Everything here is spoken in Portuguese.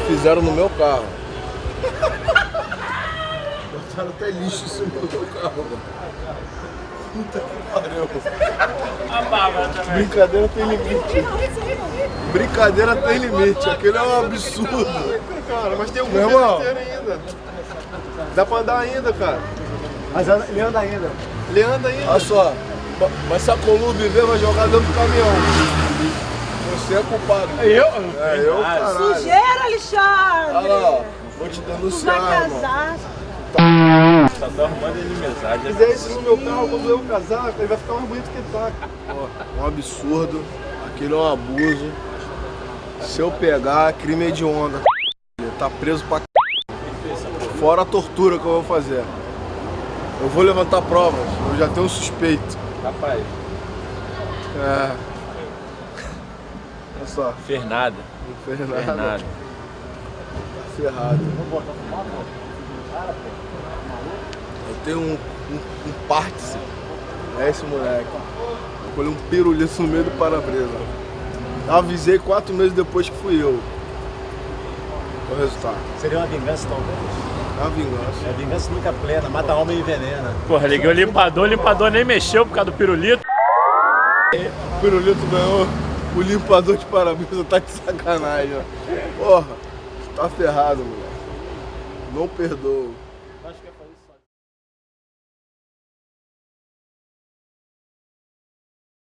fizeram no meu carro. Botaram até lixo em cima do meu carro, mano. Puta que pariu. A baba também. Brincadeira tem limite. Brincadeira tem limite. Aquele é um absurdo. Cara, mas tem um Meu governo irmão. inteiro ainda. Dá pra andar ainda, cara. Mas ele anda ainda. Ele anda ainda. Olha só. Mas se a Columbi ver, vai jogar dentro do caminhão. Você é culpado. Eu? Eu, caralho. Sujeira, Alexandre! Olha lá, vou te Tu denunciar, vai irmão. casar. Tá arrumando inimizade. Se fizer isso no meu carro, quando eu casar, ele vai ficar mais bonito que ele tá. Um absurdo. Aquilo é um abuso. Se eu pegar, crime hediondo. Ele tá preso pra c... Fora a tortura que eu vou fazer. Eu vou levantar provas. Eu já tenho um suspeito. Rapaz, É. Olha só. Fernada. Não fez nada. Fernada. Ferrado. Eu tenho um partícipe. É esse moleque. Eu colhi um pirulito no meio do para-brisa. Avisei 4 meses depois que fui eu. O resultado. Seria uma vingança, talvez? É uma vingança. É a vingança nunca plena, mata a alma e envenena. Porra, liguei o limpador nem mexeu por causa do pirulito. O pirulito ganhou o limpador de para-brisa, tá de sacanagem, ó. Porra, tá ferrado, moleque. Não perdoo.